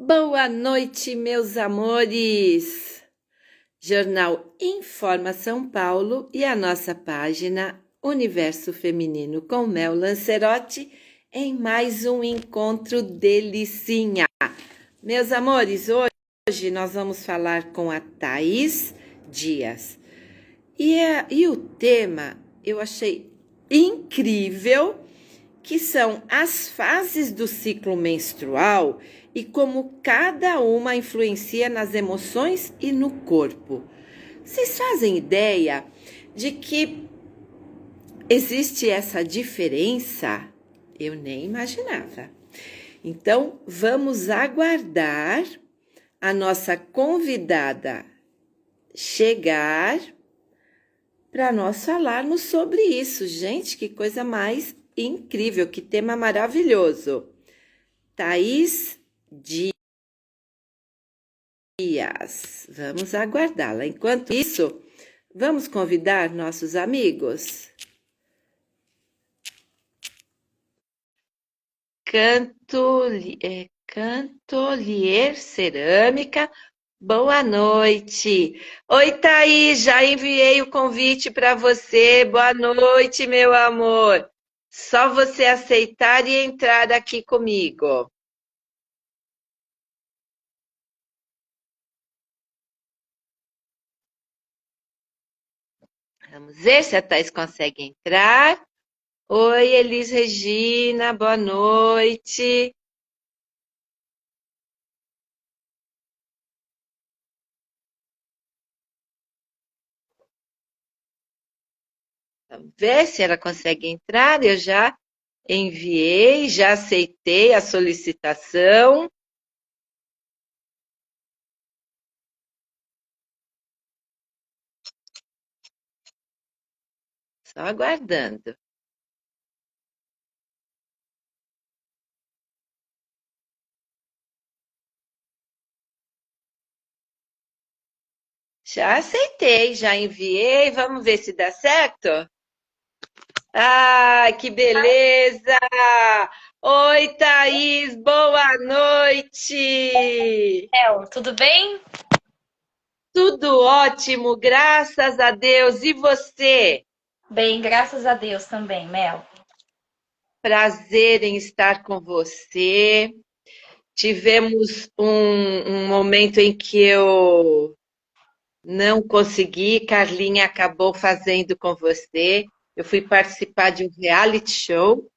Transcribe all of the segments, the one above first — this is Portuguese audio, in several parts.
Boa noite, meus amores! Jornal Informa São Paulo e a nossa página Universo Feminino com Mel Lancerotti em mais um encontro delicinha. Meus amores, hoje nós vamos falar com a Thaís Dias. E o tema eu achei incrível, que são as fases do ciclo menstrual e como cada uma influencia nas emoções e no corpo. Vocês fazem ideia de que existe essa diferença? Eu nem imaginava. Então, vamos aguardar a nossa convidada chegar para nós falarmos sobre isso. Gente, que coisa mais incrível, que tema maravilhoso. Thaís Dias, vamos aguardá-la. Enquanto isso, vamos convidar nossos amigos. Cantolier Cerâmica, boa noite. Oi, Thaís, já enviei o convite para você. Boa noite, meu amor. Só você aceitar e entrar aqui comigo. Vamos ver se a Thaís consegue entrar. Oi, Elis Regina, boa noite. Vamos ver se ela consegue entrar. Eu já enviei, já aceitei a solicitação. Só aguardando. Já aceitei, já enviei. Vamos ver se dá certo? Ai, que beleza! Oi, Thaís, boa noite! Tudo bem? Tudo ótimo, graças a Deus. E você? Bem, graças a Deus também, Mel. Prazer em estar com você. Tivemos um momento em que eu não consegui, Carlinha acabou fazendo com você. Eu fui participar de um reality show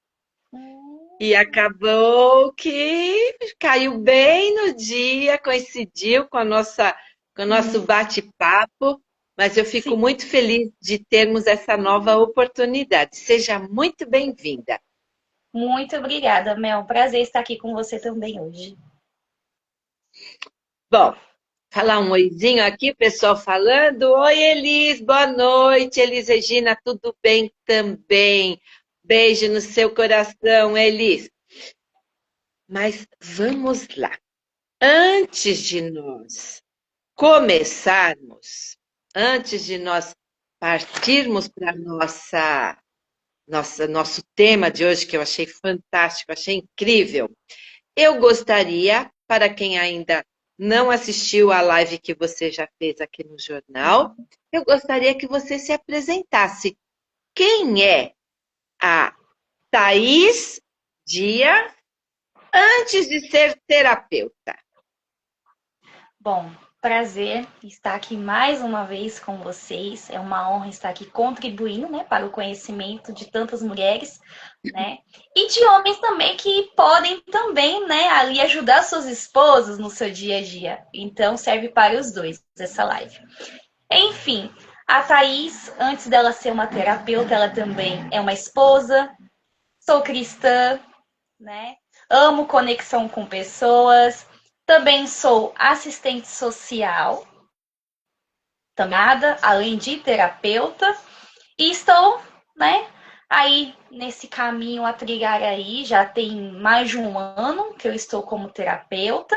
e acabou que caiu bem no dia, coincidiu com o nosso bate-papo, mas eu Sim, fico muito feliz de termos essa nova oportunidade. Seja muito bem-vinda. muito obrigada, Mel. Prazer estar aqui com você também hoje. Bom, falar um oizinho aqui, pessoal falando. Oi, Elis, boa noite. Elis Regina, tudo bem também? Beijo no seu coração, Elis. Mas vamos lá. Antes de nós começarmos, antes de nós partirmos para nosso tema de hoje, que eu achei fantástico, achei incrível, eu gostaria, para quem ainda não assistiu à live que você já fez aqui no jornal, eu gostaria que você se apresentasse. Quem é a Thaís Dias antes de ser terapeuta? Bom, prazer estar aqui mais uma vez com vocês. É uma honra estar aqui contribuindo, né, para o conhecimento de tantas mulheres, né? E de homens também que podem também, né, ali ajudar suas esposas no seu dia a dia. Então serve para os dois essa live. Enfim, a Thaís, antes dela ser uma terapeuta, ela também é uma esposa, sou cristã, né? Amo conexão com pessoas. Também sou assistente social, também, além de terapeuta. E estou, né, aí nesse caminho a trilhar aí, já tem mais de um ano que eu estou como terapeuta.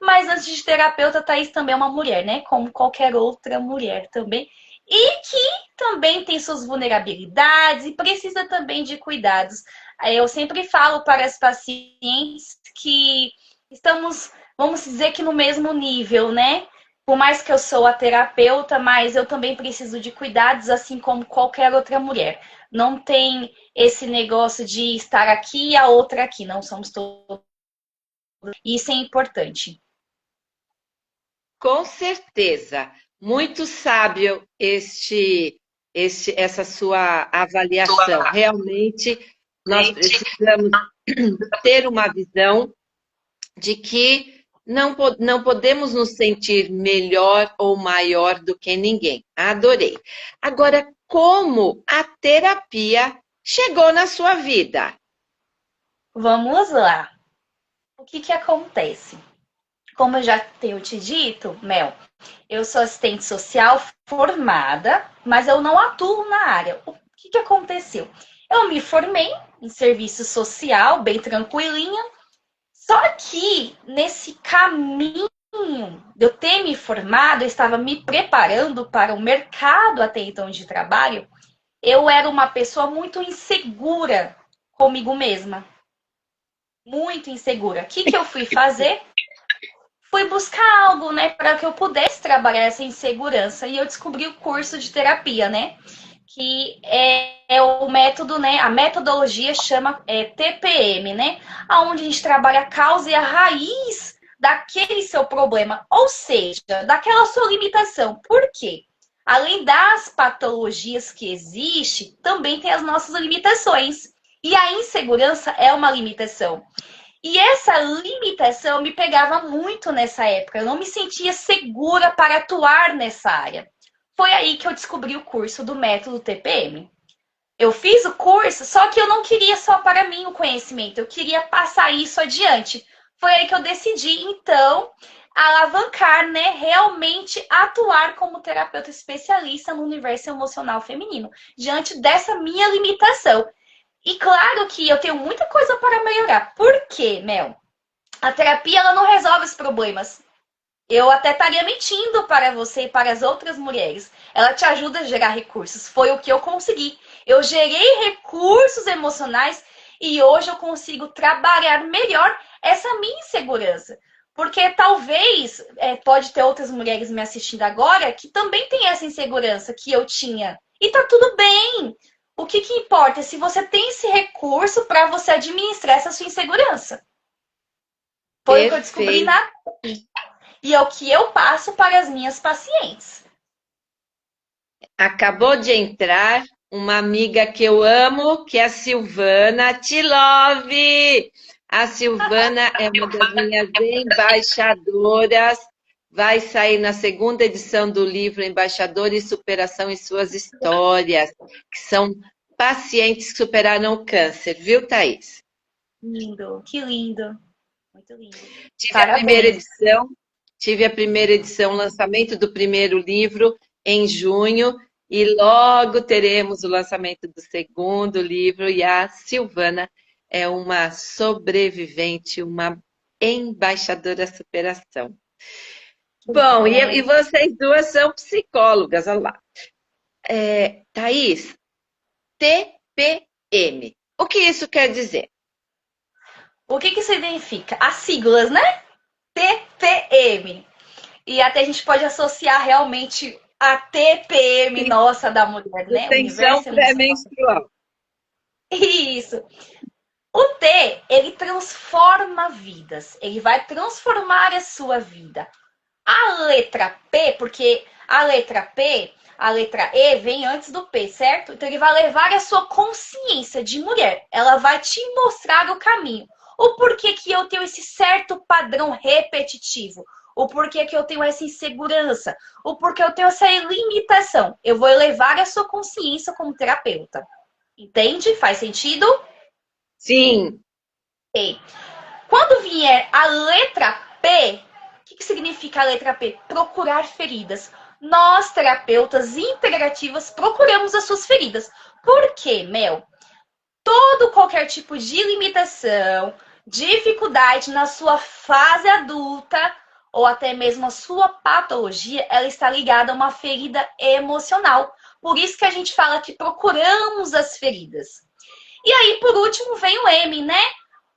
Mas antes de terapeuta, a Thaís também é uma mulher, né? Como qualquer outra mulher também. E que também tem suas vulnerabilidades e precisa também de cuidados. Eu sempre falo para as pacientes que estamos vamos dizer que no mesmo nível, né? Por mais que eu sou a terapeuta, mas eu também preciso de cuidados, assim como qualquer outra mulher. Não tem esse negócio de estar aqui e a outra aqui. Não somos todos. Isso é importante. Com certeza. Muito sábio essa sua avaliação. Realmente, nós precisamos ter uma visão de que não podemos nos sentir melhor ou maior do que ninguém. Adorei. Agora, como a terapia chegou na sua vida? Vamos lá. O que acontece? Como eu já tenho te dito, Mel, eu sou assistente social formada, mas eu não atuo na área. O que aconteceu? Eu me formei em serviço social, bem tranquilinha, só que nesse caminho de eu ter me formado, eu estava me preparando para o mercado até então de trabalho, eu era uma pessoa muito insegura comigo mesma. Muito insegura. O que eu fui fazer? Fui buscar algo, né, para que eu pudesse trabalhar essa insegurança. E eu descobri o curso de terapia, né? Que é o método, né? A metodologia chama TPM, né? Onde a gente trabalha a causa e a raiz daquele seu problema, ou seja, daquela sua limitação. Por quê? Além das patologias que existem, também tem as nossas limitações. E a insegurança é uma limitação. E essa limitação me pegava muito nessa época. Eu não me sentia segura para atuar nessa área. Foi aí que eu descobri o curso do método TPM. Eu fiz o curso, só que eu não queria só para mim o conhecimento, eu queria passar isso adiante. Foi aí que eu decidi, então, alavancar, né, realmente atuar como terapeuta especialista no universo emocional feminino, diante dessa minha limitação. E claro que eu tenho muita coisa para melhorar. Por quê, Mel? A terapia ela não resolve os problemas. Eu até estaria mentindo para você e para as outras mulheres. Ela te ajuda a gerar recursos. Foi o que eu consegui. Eu gerei recursos emocionais e hoje eu consigo trabalhar melhor essa minha insegurança. Porque talvez pode ter outras mulheres me assistindo agora que também tem essa insegurança que eu tinha. E tá tudo bem. O que importa é se você tem esse recurso para você administrar essa sua insegurança. Foi o que eu descobri Perfeito. e é o que eu passo para as minhas pacientes. Acabou de entrar uma amiga que eu amo, que é a Silvana Tilove. A Silvana é uma das minhas embaixadoras. Vai sair na segunda edição do livro Embaixador e Superação em Suas Histórias, que são pacientes que superaram o câncer, viu, Thaís? Lindo, que lindo. Muito lindo. Tive a primeira Parabéns. edição, tive a primeira edição, lançamento do primeiro livro em junho, e logo teremos o lançamento do segundo livro, e a Silvana é uma sobrevivente, uma embaixadora superação. Bom, e vocês duas são psicólogas, olha lá. Thaís, TPM. O que isso quer dizer? O que significa? As siglas, né? TPM. E até a gente pode associar realmente a TPM nossa da mulher, né? Tensão Universo emocional. pré-menstrual. Isso. O T, ele transforma vidas. Ele vai transformar a sua vida. A letra P, porque a letra P, a letra E vem antes do P, certo? Então ele vai levar a sua consciência de mulher. Ela vai te mostrar o caminho. O porquê que eu tenho esse certo padrão repetitivo. O porquê que eu tenho essa insegurança. O porquê eu tenho essa limitação. Eu vou elevar a sua consciência como terapeuta. Entende? Faz sentido? Sim. Ok. Quando vier a letra P, o que significa a letra P? Procurar feridas. Nós, terapeutas integrativas, procuramos as suas feridas. Por quê, Mel? Qualquer tipo de limitação, dificuldade na sua fase adulta ou até mesmo a sua patologia, ela está ligada a uma ferida emocional. Por isso que a gente fala que procuramos as feridas. E aí, por último, vem o M, né?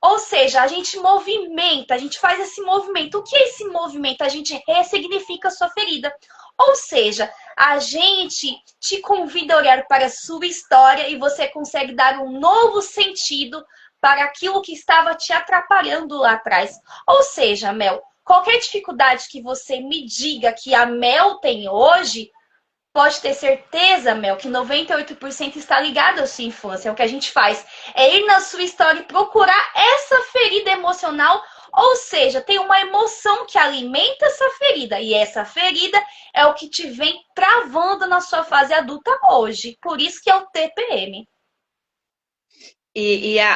Ou seja, a gente movimenta, a gente faz esse movimento. O que é esse movimento? A gente ressignifica a sua ferida. Ou seja, a gente te convida a olhar para a sua história e você consegue dar um novo sentido para aquilo que estava te atrapalhando lá atrás. Ou seja, Mel, qualquer dificuldade que você me diga que a Mel tem hoje, pode ter certeza, Mel, que 98% está ligado à sua infância. O que a gente faz é ir na sua história e procurar essa ferida emocional, ou seja, tem uma emoção que alimenta essa ferida. E essa ferida é o que te vem travando na sua fase adulta hoje. Por isso que é o TPM.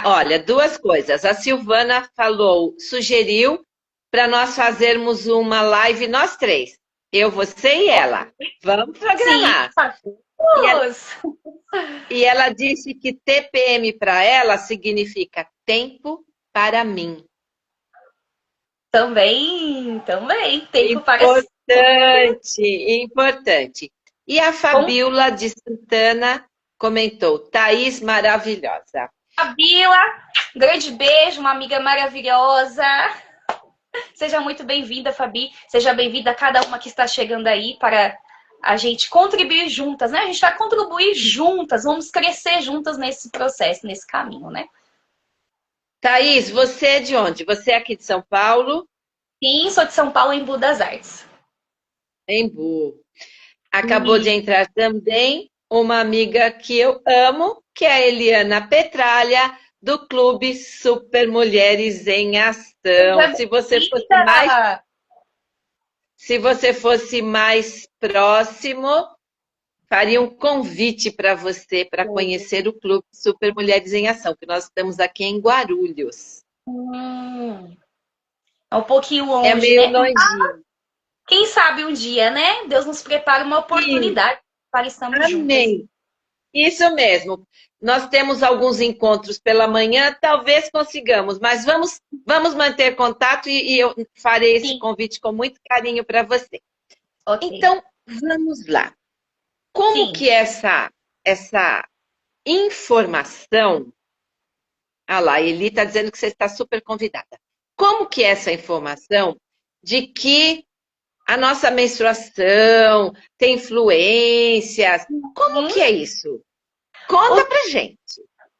Olha, duas coisas. A Silvana sugeriu para nós fazermos uma live nós três. Eu, você e ela. Vamos programar. Sim, e, ela, e ela disse que TPM para ela significa tempo para mim. Também. Tempo para si. Importante. E a Fabiola de Santana comentou, Thaís maravilhosa. Fabiola, grande beijo, uma amiga maravilhosa. Seja muito bem-vinda, Fabi. Seja bem-vinda a cada uma que está chegando aí para a gente contribuir juntas, né? A gente vai contribuir juntas, vamos crescer juntas nesse processo, nesse caminho, né? Thaís, você é de onde? Você é aqui de São Paulo? Sim, sou de São Paulo, Embu das Artes. Embu. Acabou de entrar também uma amiga que eu amo, que é a Eliana Petralha, do Clube Super Mulheres em Ação. Se você fosse mais próximo, faria um convite para você para conhecer o Clube Super Mulheres em Ação, que nós estamos aqui em Guarulhos. É um pouquinho longe, é meio né? longinho. Quem sabe um dia, né? Deus nos prepara uma oportunidade para estarmos juntas. Isso mesmo. Nós temos alguns encontros pela manhã, talvez consigamos, mas vamos manter contato e eu farei esse convite com muito carinho para você. Okay. Então, vamos lá. Como que essa informação... Ah lá, a Eli está dizendo que você está super convidada. Como que é essa informação de que a nossa menstruação tem influências? Como que é isso? Conta pra gente.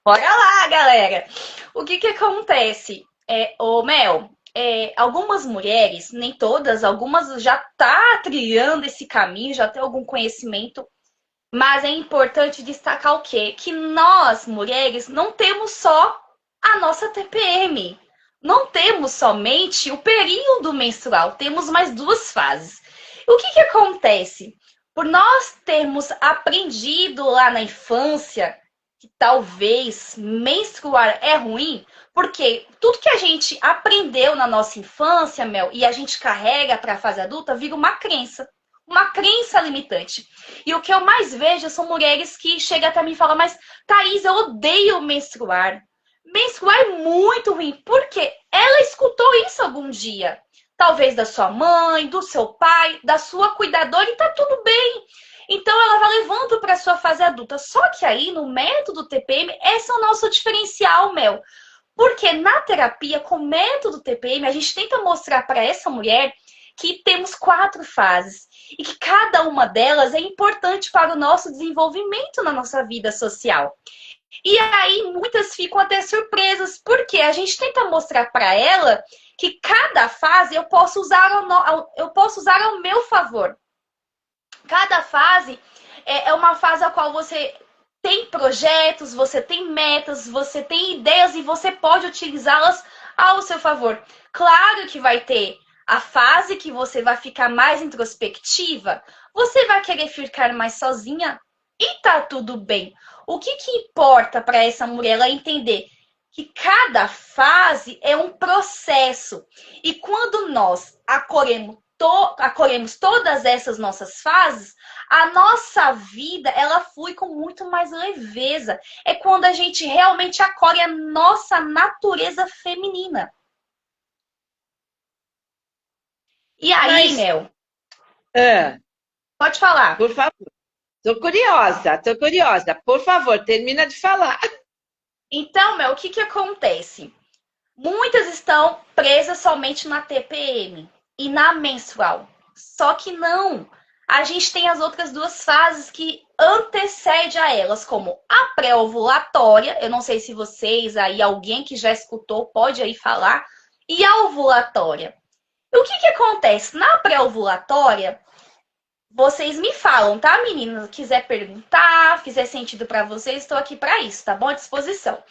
Bora lá, galera. O que acontece? Mel, algumas mulheres, nem todas, algumas já tá trilhando esse caminho, já tem algum conhecimento, mas é importante destacar o quê? Que nós, mulheres, não temos só a nossa TPM. Não temos somente o período menstrual, temos mais duas fases. O que acontece? Por nós termos aprendido lá na infância que talvez menstruar é ruim, porque tudo que a gente aprendeu na nossa infância, Mel, e a gente carrega para a fase adulta, vira uma crença limitante. E o que eu mais vejo são mulheres que chegam até mim e falam, mas Thaís, eu odeio menstruar. Menstruar é muito ruim, porque ela escutou isso algum dia. Talvez da sua mãe, do seu pai, da sua cuidadora, e tá tudo bem. Então ela vai levando para a sua fase adulta. Só que aí, no método TPM, esse é o nosso diferencial, Mel. Porque na terapia, com o método TPM, a gente tenta mostrar para essa mulher que temos 4 fases e que cada uma delas é importante para o nosso desenvolvimento na nossa vida social. E aí muitas ficam até surpresas, porque a gente tenta mostrar para ela que cada fase eu posso usar ao meu favor. Cada fase é uma fase a qual você tem projetos, você tem metas, você tem ideias e você pode utilizá-las ao seu favor. Claro que vai ter a fase que você vai ficar mais introspectiva, você vai querer ficar mais sozinha e tá tudo bem. O que importa para essa mulher ela entender que cada fase é um processo. E quando nós acolhemos todas essas nossas fases, a nossa vida ela flui com muito mais leveza. É quando a gente realmente acolhe a nossa natureza feminina. E aí, Mel? Pode falar. Por favor. Tô curiosa. Por favor, termina de falar. Então, Mel, o que acontece? Muitas estão presas somente na TPM e na menstrual. Só que não. A gente tem as outras duas fases que antecedem a elas, como a pré-ovulatória. Eu não sei se vocês aí, alguém que já escutou, pode aí falar. E a ovulatória. E o que que acontece? Na pré-ovulatória, vocês me falam, tá, meninas? Quiser perguntar, fizer sentido para vocês, estou aqui para isso, tá bom? À disposição.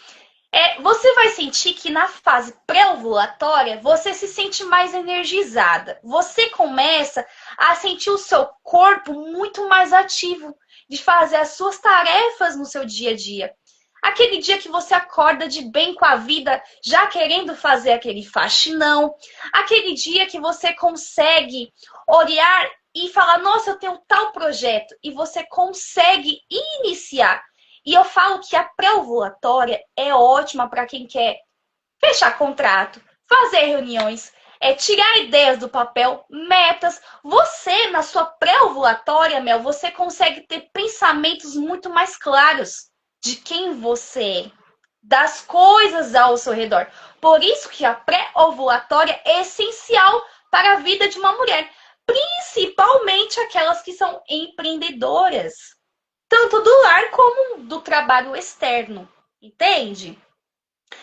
Você vai sentir que na fase pré-ovulatória você se sente mais energizada. Você começa a sentir o seu corpo muito mais ativo, de fazer as suas tarefas no seu dia a dia. Aquele dia que você acorda de bem com a vida, já querendo fazer aquele faxinão. Aquele dia que você consegue olhar e falar, nossa, eu tenho tal projeto. E você consegue iniciar. E eu falo que a pré-ovulatória é ótima para quem quer fechar contrato, fazer reuniões, tirar ideias do papel, metas. Você, na sua pré-ovulatória, Mel, você consegue ter pensamentos muito mais claros de quem você é, das coisas ao seu redor. Por isso que a pré-ovulatória é essencial para a vida de uma mulher, principalmente aquelas que são empreendedoras, tanto do lar como do trabalho externo, entende?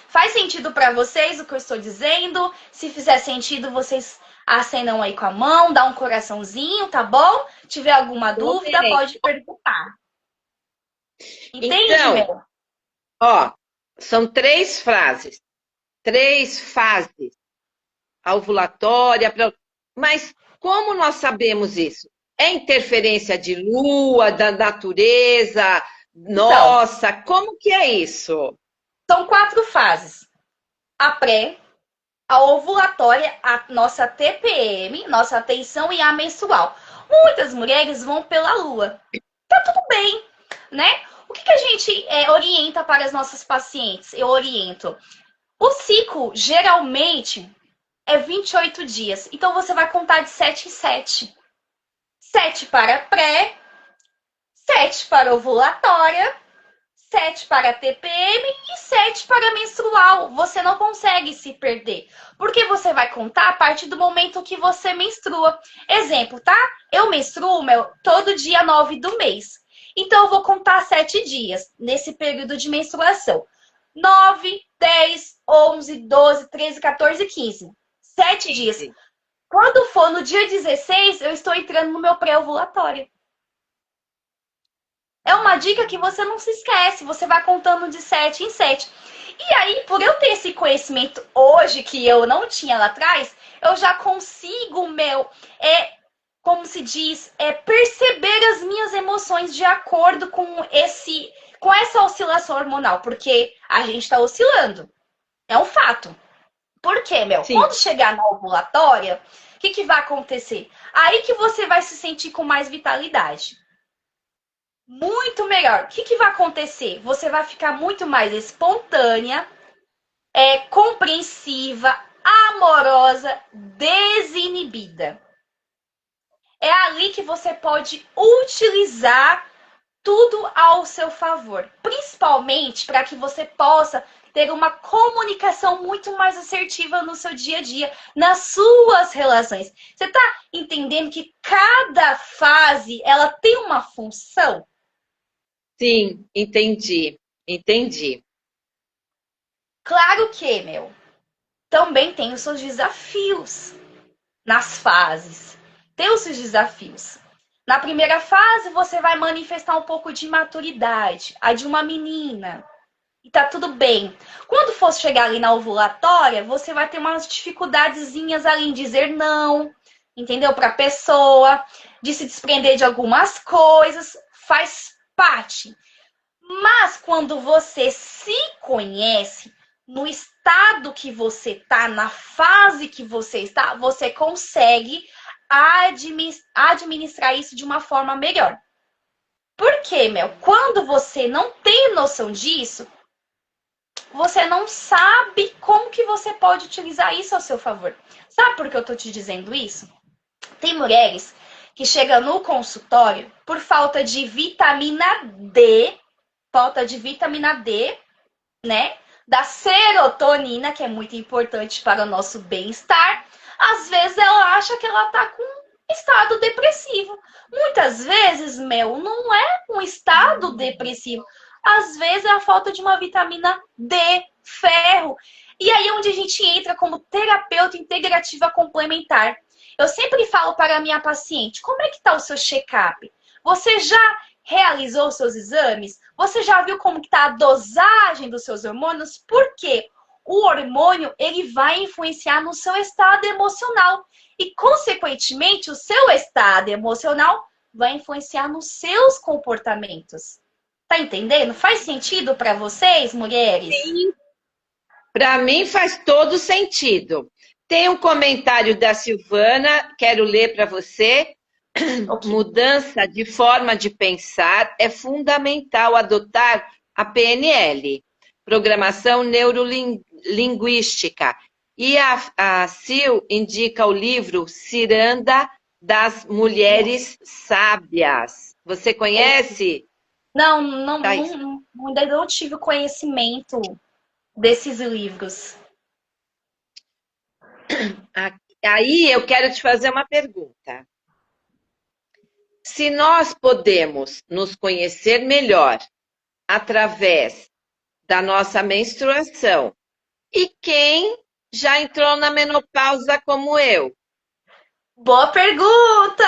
Faz sentido para vocês o que eu estou dizendo? Se fizer sentido, vocês acenam aí com a mão, dá um coraçãozinho, tá bom? Tiver alguma Tô dúvida, bem. pode perguntar. Entende, Então, meu? ó, são três fases, a ovulatória, mas como nós sabemos isso? É interferência de lua, da natureza, Então, nossa, como que é isso? são 4 fases. A pré, a ovulatória, a nossa TPM, nossa atenção e a menstrual. Muitas mulheres vão pela lua. Tá tudo bem, né? O que a gente orienta para as nossas pacientes? Eu oriento. O ciclo, geralmente, é 28 dias. Então, você vai contar de 7 em 7. 7 para pré, 7 para ovulatória, 7 para TPM e 7 para menstrual. Você não consegue se perder, porque você vai contar a partir do momento que você menstrua. Exemplo, tá? Eu menstruo todo dia 9 do mês. Então, eu vou contar 7 dias nesse período de menstruação. 9, 10, 11, 12, 13, 14, 15. 7 dias. Quando for no dia 16, eu estou entrando no meu pré-ovulatório. É uma dica que você não se esquece, você vai contando de 7 em 7. E aí, por eu ter esse conhecimento hoje que eu não tinha lá atrás, eu já consigo, como se diz, perceber as minhas emoções de acordo com essa oscilação hormonal, porque a gente está oscilando. É um fato. Por quê, Mel? Sim. Quando chegar na ovulatória, o que vai acontecer? Aí que você vai se sentir com mais vitalidade. Muito melhor. O que vai acontecer? Você vai ficar muito mais espontânea, compreensiva, amorosa, desinibida. É ali que você pode utilizar tudo ao seu favor, principalmente para que você possa ter uma comunicação muito mais assertiva no seu dia a dia, nas suas relações. Você está entendendo que cada fase ela tem uma função? Sim, entendi. Claro que, também tem os seus desafios nas fases. Tem os seus desafios. Na primeira fase, você vai manifestar um pouco de maturidade, a de uma menina. E tá tudo bem. Quando for chegar ali na ovulatória, você vai ter umas dificuldadezinhas ali em dizer não, entendeu? Pra pessoa, de se desprender de algumas coisas, faz parte. Mas quando você se conhece, no estado que você está, na fase que você está, você consegue administrar isso de uma forma melhor. Por quê, Mel? Quando você não tem noção disso, você não sabe como que você pode utilizar isso ao seu favor. Sabe por que eu tô te dizendo isso? Tem mulheres que chegam no consultório por falta de vitamina D, né? da serotonina, que é muito importante para o nosso bem-estar, às vezes ela acha que ela está com um estado depressivo. Muitas vezes, Mel, não é um estado depressivo. Às vezes é a falta de uma vitamina D, ferro. E aí é onde a gente entra como terapeuta integrativa complementar. Eu sempre falo para a minha paciente, como é que está o seu check-up? Você já realizou os seus exames? Você já viu como está a dosagem dos seus hormônios? Por quê? O hormônio, ele vai influenciar no seu estado emocional. E, consequentemente, o seu estado emocional vai influenciar nos seus comportamentos. Tá entendendo? Faz sentido para vocês, mulheres? Sim, para mim faz todo sentido. Tem um comentário da Silvana, quero ler para você. Ok. Mudança de forma de pensar é fundamental adotar a PNL, Programação Neurolinguística. E a Sil indica o livro Ciranda das Mulheres Sábias. Você conhece, Não, Thais? ainda não tive conhecimento desses livros. Aí eu quero te fazer uma pergunta. Se nós podemos nos conhecer melhor através da nossa menstruação, e quem já entrou na menopausa como eu? Boa pergunta!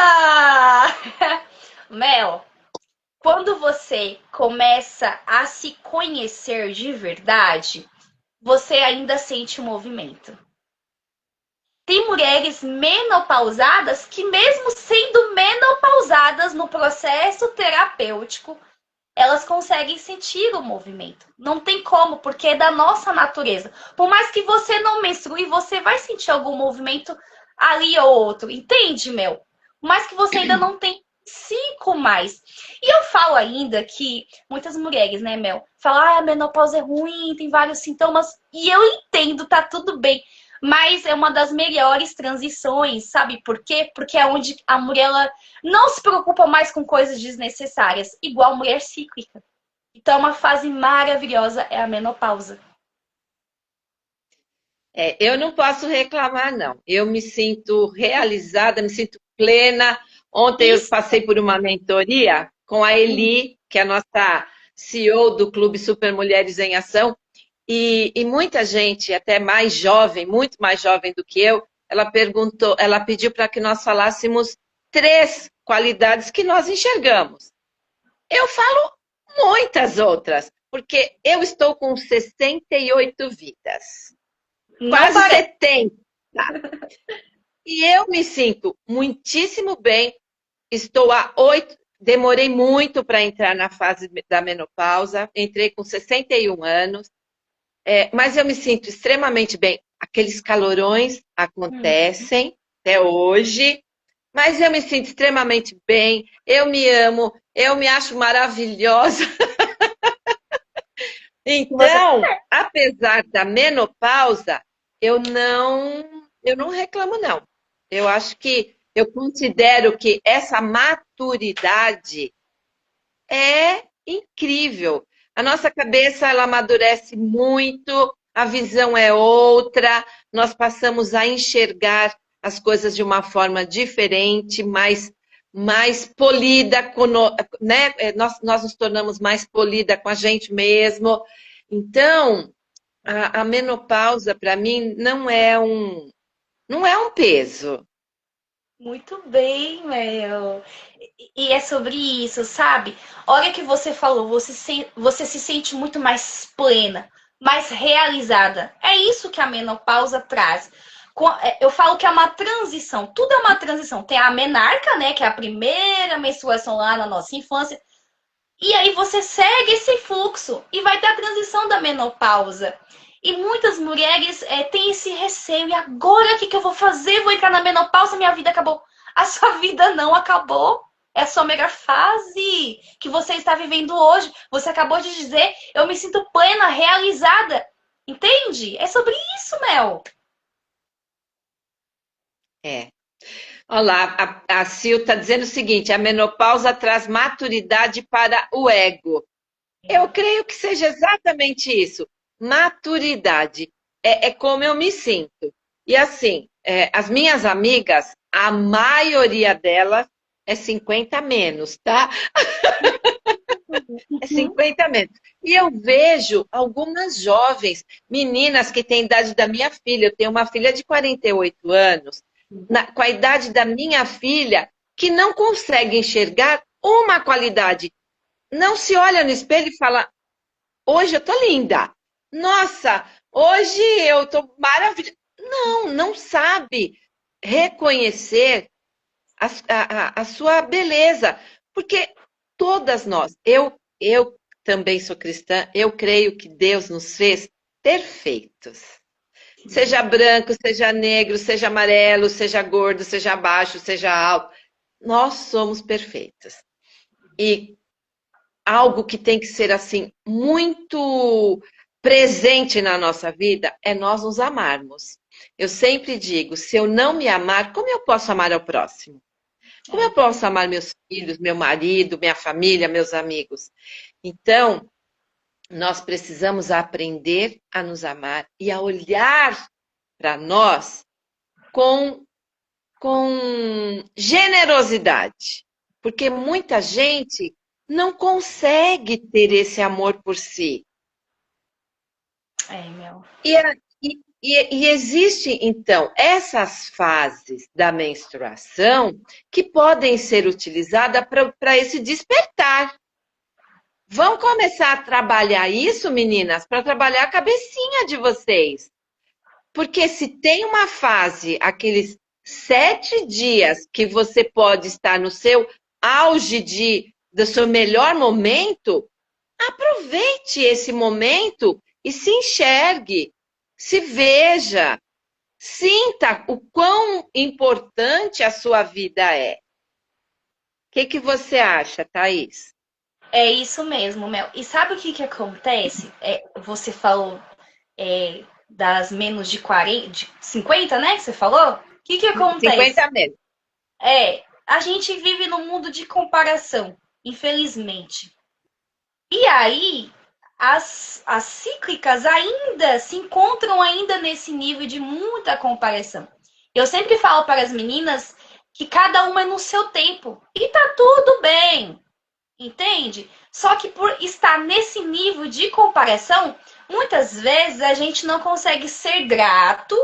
Mel, quando você começa a se conhecer de verdade, você ainda sente o movimento. Tem mulheres menopausadas que, mesmo sendo menopausadas no processo terapêutico, elas conseguem sentir o movimento. Não tem como, porque é da nossa natureza. Por mais que você não menstrue, você vai sentir algum movimento ali ou outro. Entende, Mel? Por mais que você ainda não tem 5 mais. E eu falo ainda que muitas mulheres, né, Mel, falam, a menopausa é ruim, tem vários sintomas. E eu entendo, tá tudo bem. Mas é uma das melhores transições, sabe por quê? Porque é onde a mulher ela não se preocupa mais com coisas desnecessárias, igual mulher cíclica. Então, uma fase maravilhosa é a menopausa. Eu não posso reclamar, não. Eu me sinto realizada, me sinto plena. Ontem eu Isso. passei por uma mentoria com a Eli, que é a nossa CEO do Clube Super Mulheres em Ação, e muita gente, até mais jovem, muito mais jovem do que eu, ela pediu para que nós falássemos 3 qualidades que nós enxergamos. Eu falo muitas outras, porque eu estou com 68 vidas, Não quase parece. 70. E eu me sinto muitíssimo bem. Estou há 8, demorei muito para entrar na fase da menopausa, entrei com 61 anos, mas eu me sinto extremamente bem. Aqueles calorões acontecem até hoje, mas eu me sinto extremamente bem, eu me amo, eu me acho maravilhosa. Você Então, apesar da menopausa, eu não reclamo, não. Eu acho que eu considero que essa maturidade é incrível. A nossa cabeça ela amadurece muito, a visão é outra, nós passamos a enxergar as coisas de uma forma diferente, mais polida, né? Nós nos tornamos mais polida com a gente mesmo. Então, a menopausa, para mim, não é um peso. muito bem, Mel. E é sobre isso, sabe? Olha que você falou, você se sente muito mais plena, mais realizada. É isso que a menopausa traz. Eu falo que é uma transição, tudo é uma transição. Tem a menarca, né, que é a primeira menstruação lá na nossa infância. E aí você segue esse fluxo e vai ter a transição da menopausa. E muitas mulheres têm esse receio. E agora o que eu vou fazer? Vou entrar na menopausa, minha vida acabou. A sua vida não acabou. É a sua melhor fase que você está vivendo hoje. Você acabou de dizer, eu me sinto plena, realizada. Entende? É sobre isso, Mel. É. Olha lá, a Sil está dizendo o seguinte: a menopausa traz maturidade para o ego. Eu creio que seja exatamente isso. Maturidade. É como eu me sinto. E assim, as minhas amigas, a maioria delas é 50 menos, tá? É Uhum. 50 menos. E eu vejo algumas jovens, meninas que têm a idade da minha filha. Eu tenho uma filha de 48 anos, com a idade da minha filha, que não consegue enxergar uma qualidade. Não se olha no espelho e fala: hoje eu tô linda. Nossa, hoje eu tô maravilhosa. Não, não sabe reconhecer a sua beleza. Porque todas nós, eu também sou cristã, eu creio que Deus nos fez perfeitos. Seja branco, seja negro, seja amarelo, seja gordo, seja baixo, seja alto. Nós somos perfeitos. E algo que tem que ser assim muito presente na nossa vida é nós nos amarmos. Eu sempre digo, se eu não me amar, como eu posso amar ao próximo? Como eu É, posso amar meus filhos, meu marido, minha família, meus amigos? Então, nós precisamos aprender a nos amar e a olhar para nós com, com generosidade. Porque muita gente não consegue ter esse amor por si. Mel. E, e existe, então, essas fases da menstruação que podem ser utilizadas para esse despertar. Vão começar a trabalhar isso, meninas, para trabalhar a cabecinha de vocês. Porque se tem uma fase, aqueles 7 dias que você pode estar no seu auge do seu melhor momento, aproveite esse momento e se enxergue, se veja, sinta o quão importante a sua vida é. O que você acha, Thaís? É isso mesmo, Mel. E sabe o que que acontece? Você falou das menos de 40, de 50, né? Que você falou? O que que acontece? 50 meses. A gente vive num mundo de comparação, infelizmente. E aí, as cíclicas ainda se encontram ainda nesse nível de muita comparação. Eu sempre falo para as meninas que cada uma é no seu tempo. E tá tudo bem, entende? Só que por estar nesse nível de comparação, muitas vezes a gente não consegue ser grato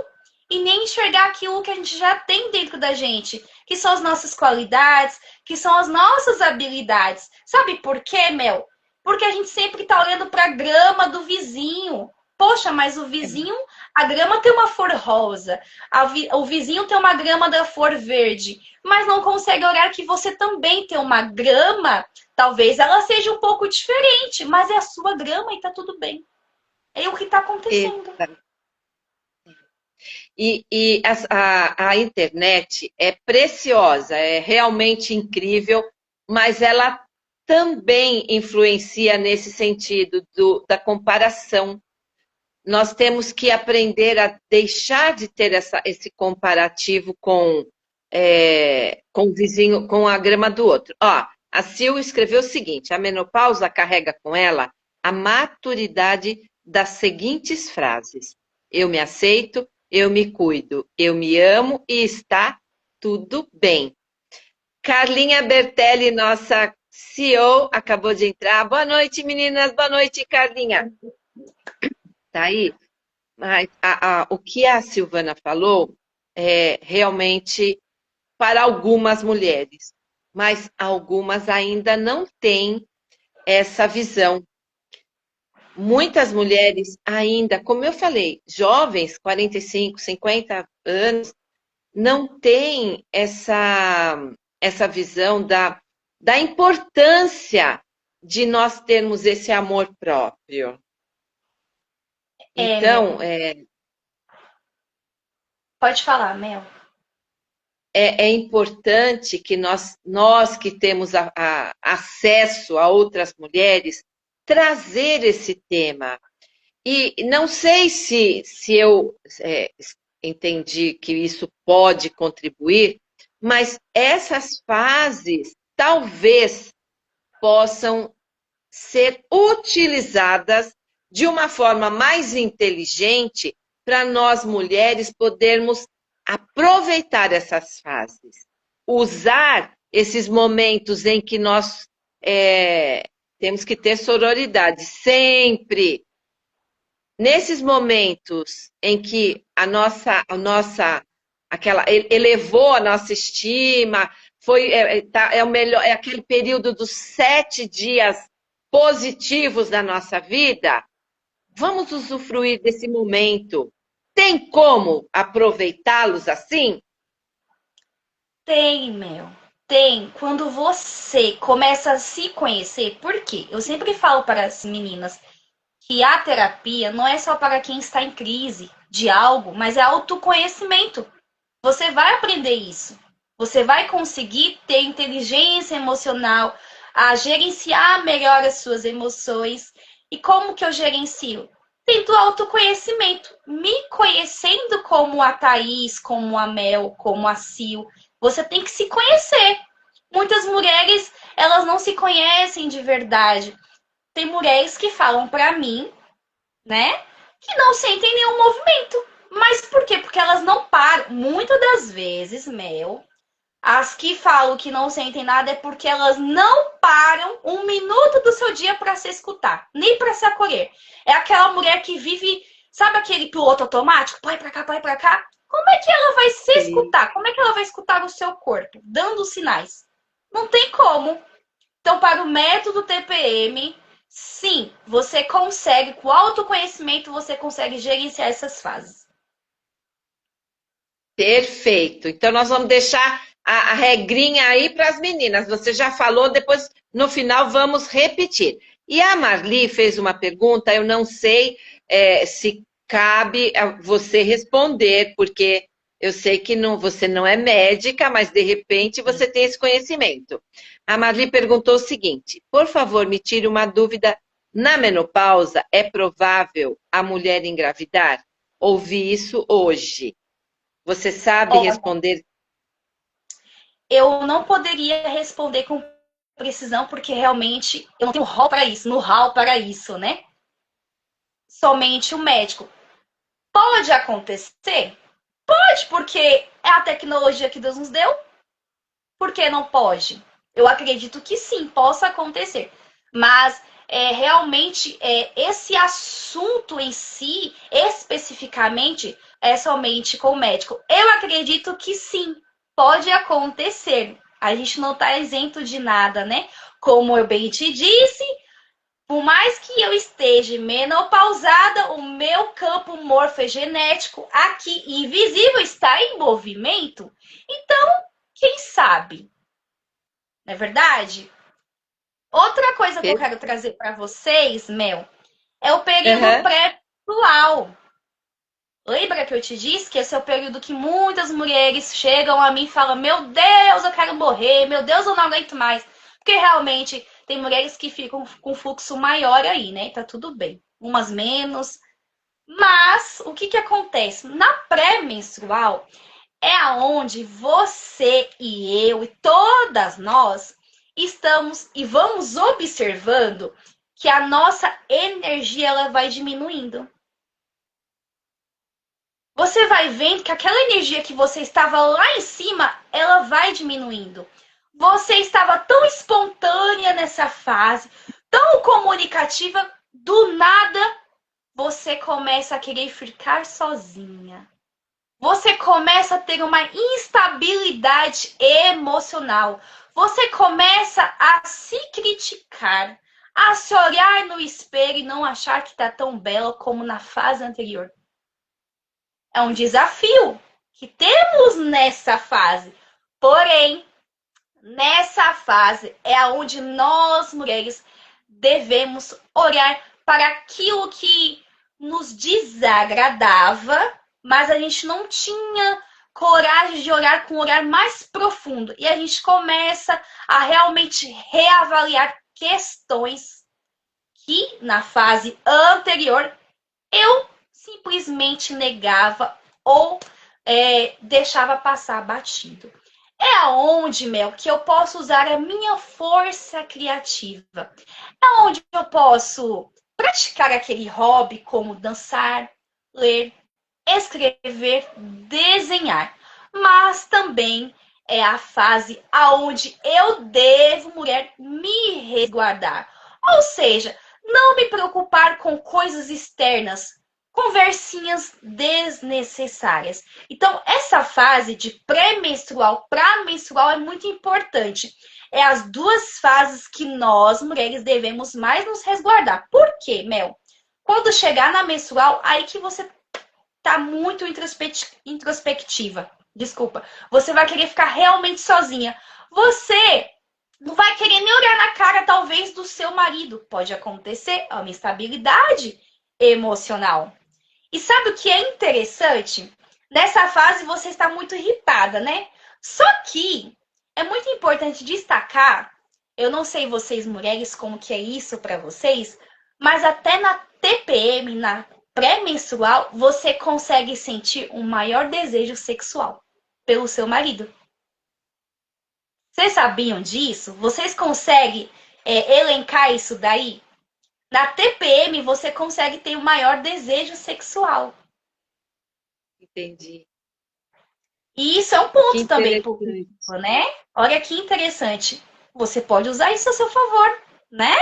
e nem enxergar aquilo que a gente já tem dentro da gente, que são as nossas qualidades, que são as nossas habilidades. Sabe por quê, Mel? Porque a gente sempre está olhando para a grama do vizinho. Poxa, mas o vizinho, a grama tem uma cor rosa, o vizinho tem uma grama da cor verde, mas não consegue olhar que você também tem uma grama. Talvez ela seja um pouco diferente, mas é a sua grama e tá tudo bem. É o que tá acontecendo. A internet é preciosa, é realmente incrível, mas ela também influencia nesse sentido da comparação. Nós temos que aprender a deixar de ter esse comparativo com o vizinho, com a grama do outro. Ó, a Sil escreveu o seguinte: a menopausa carrega com ela a maturidade das seguintes frases: eu me aceito, eu me cuido, eu me amo e está tudo bem. Carlinha Bertelli, nossa CEO, acabou de entrar. Boa noite, meninas. Boa noite, Carlinha. Tá aí? Mas o que a Silvana falou é realmente para algumas mulheres, mas algumas ainda não têm essa visão. Muitas mulheres ainda, como eu falei, jovens, 45, 50 anos, não têm essa visão da importância de nós termos esse amor próprio. Então, Pode falar, Mel. é importante que nós que temos acesso a outras mulheres, trazer esse tema. E não sei se eu entendi que isso pode contribuir, mas essas fases talvez possam ser utilizadas de uma forma mais inteligente para nós mulheres podermos aproveitar essas fases, usar esses momentos em que nós temos que ter sororidade, sempre. Nesses momentos em que aquela elevou a nossa estima, é o melhor, é aquele período dos 7 dias positivos da nossa vida, vamos usufruir desse momento. Tem como aproveitá-los assim? Tem, Mel. Tem. Quando você começa a se conhecer, por quê? Eu sempre falo para as meninas que a terapia não é só para quem está em crise de algo, mas é autoconhecimento. Você vai aprender isso. Você vai conseguir ter inteligência emocional, a gerenciar melhor as suas emoções. E como que eu gerencio? Tendo autoconhecimento, me conhecendo como a Thaís, como a Mel, como a Sil. Você tem que se conhecer. Muitas mulheres, elas não se conhecem de verdade. Tem mulheres que falam pra mim, né, que não sentem nenhum movimento. Mas por quê? Porque elas não param. Muitas das vezes, Mel, as que falam que não sentem nada é porque elas não param um minuto do seu dia para se escutar, nem para se acolher. É aquela mulher que vive, sabe aquele piloto automático? Vai para cá, vai para cá. Como é que ela vai se Sim. escutar? Como é que ela vai escutar o seu corpo? Dando sinais. Não tem como. Então, para o método TPM, sim, você consegue, com autoconhecimento, você consegue gerenciar essas fases. Perfeito. Então, nós vamos deixar a regrinha aí para as meninas. Você já falou, depois, no final, vamos repetir. E a Marli fez uma pergunta, eu não sei se cabe a você responder, porque eu sei que não, você não é médica, mas de repente você tem esse conhecimento. A Marli perguntou o seguinte: por favor, me tire uma dúvida. Na menopausa, é provável a mulher engravidar? Ouvi isso hoje. Você sabe Olha, responder? eu não poderia responder com precisão, porque realmente eu não tenho hall para isso, know-how para isso, né? Somente o médico. Pode acontecer? Pode, porque é a tecnologia que Deus nos deu. Por que não pode? Eu acredito que sim, possa acontecer. Mas realmente esse assunto em si, especificamente, é somente com o médico. Eu acredito que sim, pode acontecer. A gente não está isento de nada, né? Como eu bem te disse, por mais que eu esteja menopausada, o meu campo morfogenético aqui invisível está em movimento. Então, quem sabe? Não é verdade? Outra coisa que eu quero trazer para vocês, Mel, é o período Uhum. pré-menstrual. Lembra que eu te disse que esse é o período que muitas mulheres chegam a mim e falam: Meu Deus, eu quero morrer, meu Deus, eu não aguento mais. Porque realmente tem mulheres que ficam com fluxo maior aí, né? Tá tudo bem. Umas menos. Mas o que acontece? Na pré-menstrual é aonde você e eu e todas nós estamos e vamos observando que a nossa energia ela vai diminuindo. Você vai vendo que aquela energia que você estava lá em cima, ela vai diminuindo. Você estava tão espontânea nessa fase, tão comunicativa, do nada você começa a querer ficar sozinha. Você começa a ter uma instabilidade emocional. Você começa a se criticar, a se olhar no espelho e não achar que está tão bela como na fase anterior. É um desafio que temos nessa fase. Porém, nessa fase é onde nós, mulheres, devemos olhar para aquilo que nos desagradava, mas a gente não tinha coragem de olhar com um olhar mais profundo. E a gente começa a realmente reavaliar questões que na fase anterior eu simplesmente negava ou deixava passar batido. É aonde, Mel, que eu posso usar a minha força criativa. É onde eu posso praticar aquele hobby como dançar, ler, escrever, desenhar. Mas também é a fase aonde eu devo, mulher, me resguardar. Ou seja, não me preocupar com coisas externas, conversinhas desnecessárias. Então, essa fase de pré-menstrual para menstrual é muito importante. É as duas fases que nós, mulheres, devemos mais nos resguardar. Por quê, Mel? Quando chegar na menstrual, aí que você tá muito introspectiva. Desculpa. Você vai querer ficar realmente sozinha. Você não vai querer nem olhar na cara, talvez, do seu marido. Pode acontecer uma instabilidade emocional. E sabe o que é interessante? Nessa fase você está muito irritada, né? Só que é muito importante destacar, eu não sei vocês mulheres como que é isso para vocês, mas até na TPM, na pré-menstrual, você consegue sentir um maior desejo sexual pelo seu marido. Vocês sabiam disso? Vocês conseguem elencar isso daí? Na TPM, você consegue ter o maior desejo sexual. Entendi. E isso é um Que ponto também interessante. positivo, né? Olha que interessante. Você pode usar isso a seu favor, né?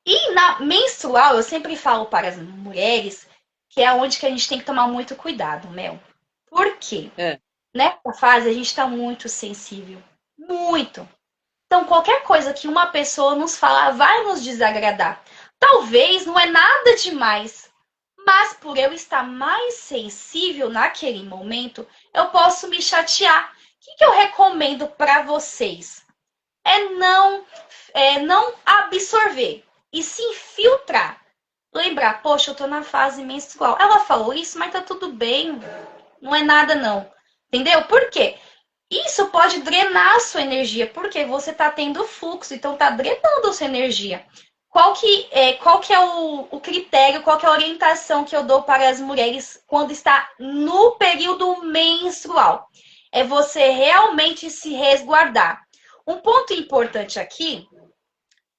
E na menstrual, eu sempre falo para as mulheres que é onde que a gente tem que tomar muito cuidado, Mel. Por quê? É. Nessa fase a gente está muito sensível. Muito. Então, qualquer coisa que uma pessoa nos falar vai nos desagradar. Talvez não é nada demais, mas por eu estar mais sensível naquele momento, eu posso me chatear. O que eu recomendo para vocês? É não absorver e sim filtrar. Lembrar, poxa, eu tô na fase menstrual. Ela falou isso, mas tá tudo bem. Não é nada, não. Entendeu? Por quê? Isso pode drenar a sua energia, porque você está tendo fluxo, então está drenando a sua energia. Qual que é o critério, qual que é a orientação que eu dou para as mulheres quando está no período menstrual? É você realmente se resguardar. Um ponto importante aqui,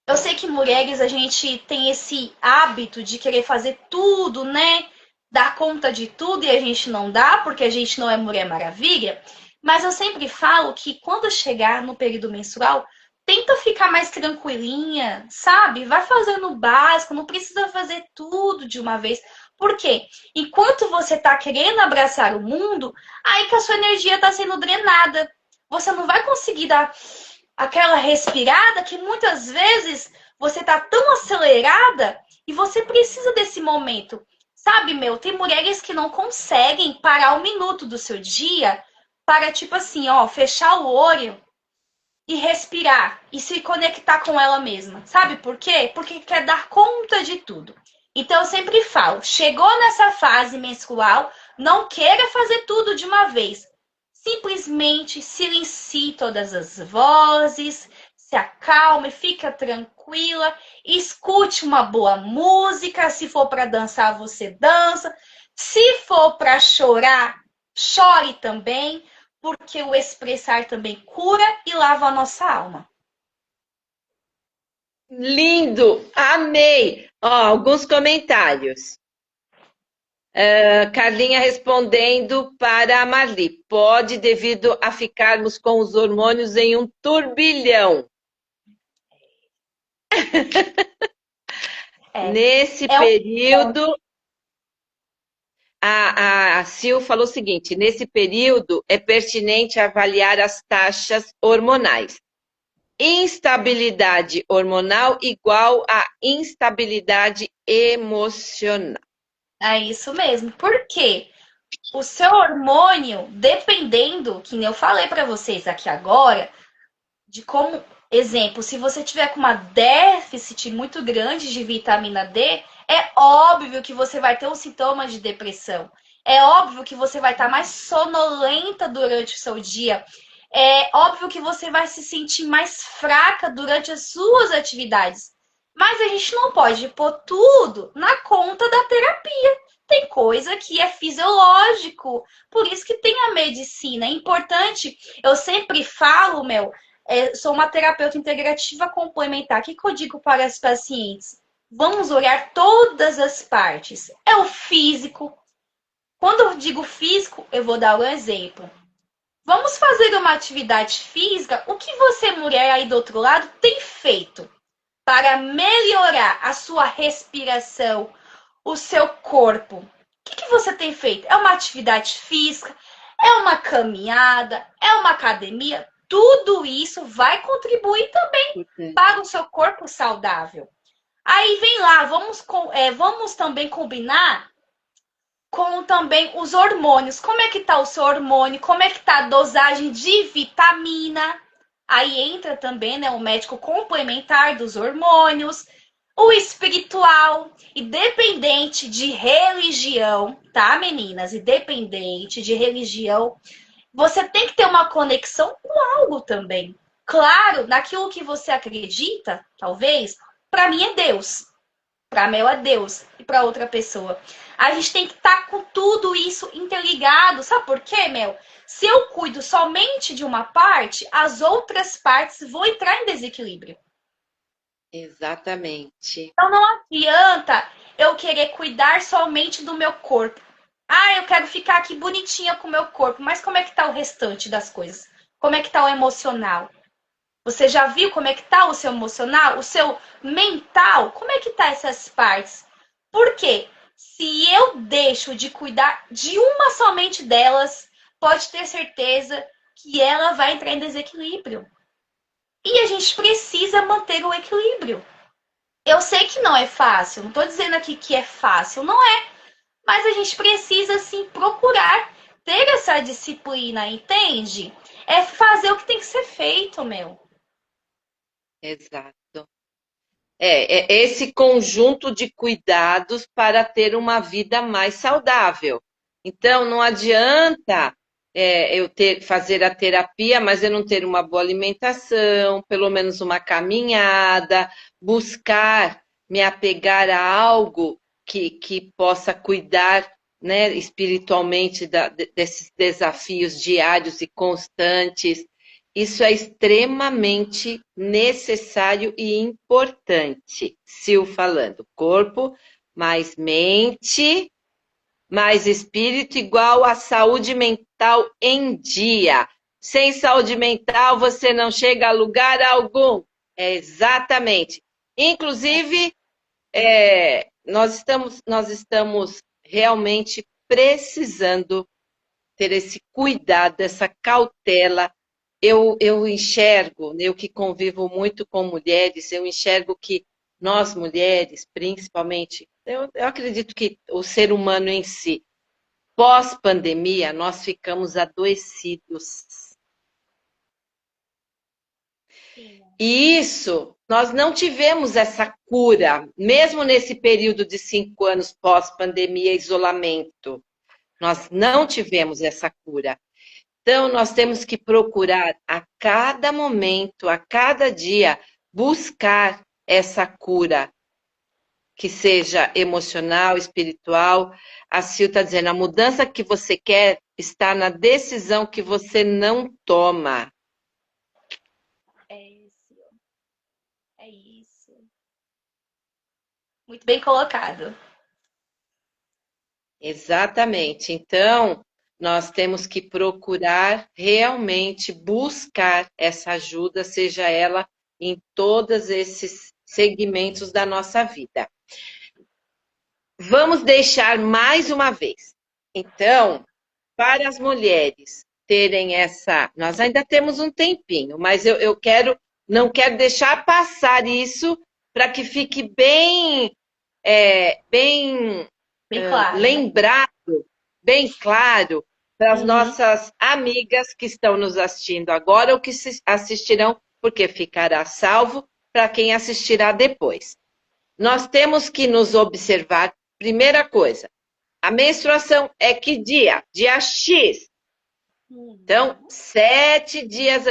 eu sei que mulheres, a gente tem esse hábito de querer fazer tudo, né? Dar conta de tudo e a gente não dá, porque a gente não é Mulher Maravilha. Mas eu sempre falo que quando chegar no período menstrual, tenta ficar mais tranquilinha, sabe? Vai fazendo o básico, não precisa fazer tudo de uma vez. Por quê? Enquanto você tá querendo abraçar o mundo, aí que a sua energia tá sendo drenada. Você não vai conseguir dar aquela respirada que muitas vezes você tá tão acelerada e você precisa desse momento. Sabe, meu, tem mulheres que não conseguem parar um minuto do seu dia para, tipo assim, ó, fechar o olho e respirar e se conectar com ela mesma. Sabe por quê? Porque quer dar conta de tudo. Então eu sempre falo, chegou nessa fase menstrual, não queira fazer tudo de uma vez. Simplesmente silencie todas as vozes, se acalme, fica tranquila, escute uma boa música, se for para dançar, você dança. Se for para chorar, chore também, porque o expressar também cura e lava a nossa alma. Lindo! Amei! Ó, alguns comentários. Carlinha respondendo para a Marli. Pode devido a ficarmos com os hormônios em um turbilhão. É, Nesse é um período, a Sil falou o seguinte: nesse período é pertinente avaliar as taxas hormonais. Instabilidade hormonal igual a instabilidade emocional. É isso mesmo. Por quê? O seu hormônio, dependendo, que nem eu falei para vocês aqui agora, de como, exemplo, se você tiver com uma déficit muito grande de vitamina D, é óbvio que você vai ter um sintoma de depressão. É óbvio que você vai estar mais sonolenta durante o seu dia. É óbvio que você vai se sentir mais fraca durante as suas atividades. Mas a gente não pode pôr tudo na conta da terapia. Tem coisa que é fisiológico. Por isso que tem a medicina. É importante, eu sempre falo, Mel, sou uma terapeuta integrativa complementar. O que eu digo para as pacientes? Vamos olhar todas as partes. É o físico. Quando eu digo físico, eu vou dar um exemplo. Vamos fazer uma atividade física. O que você, mulher aí do outro lado, tem feito para melhorar a sua respiração, o seu corpo? O que você tem feito? É uma atividade física? É uma caminhada? É uma academia? Tudo isso vai contribuir também para o seu corpo saudável. Aí vem lá, vamos também combinar com também os hormônios. Como é que tá o seu hormônio? Como é que tá a dosagem de vitamina? Aí entra também, né, o médico complementar dos hormônios, o espiritual, independente de religião, tá, meninas? Independente de religião, você tem que ter uma conexão com algo também. Claro, naquilo que você acredita, talvez, para mim é Deus. Para Mel é Deus e para outra pessoa. A gente tem que estar com tudo isso interligado. Sabe por quê, Mel? Se eu cuido somente de uma parte, as outras partes vão entrar em desequilíbrio. Exatamente. Então não adianta eu querer cuidar somente do meu corpo. Ah, eu quero ficar aqui bonitinha com o meu corpo, mas como é que tá o restante das coisas? Como é que tá o emocional? Você já viu como é que tá o seu emocional, o seu mental? Como é que tá essas partes? Por quê? Se eu deixo de cuidar de uma somente delas, pode ter certeza que ela vai entrar em desequilíbrio. E a gente precisa manter o equilíbrio. Eu sei que não é fácil, não estou dizendo aqui que é fácil, não é. Mas a gente precisa sim procurar ter essa disciplina, entende? É fazer o que tem que ser feito, meu. Exato. É esse conjunto de cuidados para ter uma vida mais saudável. Então, não adianta fazer a terapia, mas eu não ter uma boa alimentação, pelo menos uma caminhada, buscar me apegar a algo que possa cuidar, né, espiritualmente desses desafios diários e constantes. Isso é extremamente necessário e importante. Sil falando, corpo mais mente, mais espírito igual a saúde mental em dia. Sem saúde mental, você não chega a lugar algum. É exatamente. Inclusive, nós estamos realmente precisando ter esse cuidado, essa cautela. Eu enxergo, eu que convivo muito com mulheres, eu enxergo que nós mulheres, principalmente, eu acredito que o ser humano em si, pós-pandemia, nós ficamos adoecidos. Sim. E isso, nós não tivemos essa cura, mesmo nesse período de 5 anos pós-pandemia, isolamento. Nós não tivemos essa cura. Então, nós temos que procurar a cada momento, a cada dia, buscar essa cura, que seja emocional, espiritual. A Sil está dizendo, a mudança que você quer está na decisão que você não toma. É isso. É isso. Muito bem colocado. Exatamente. Então, nós temos que procurar realmente buscar essa ajuda, seja ela em todos esses segmentos da nossa vida. Vamos deixar mais uma vez. Então, para as mulheres terem essa. Nós ainda temos um tempinho, mas não quero deixar passar isso para que fique bem Bem claro, né? lembrado, bem claro para as Uhum. nossas amigas que estão nos assistindo agora ou que assistirão, porque ficará salvo para quem assistirá depois. Nós temos que nos observar, primeira coisa, a menstruação é que dia? Dia X. Então, Uhum. 7 dias.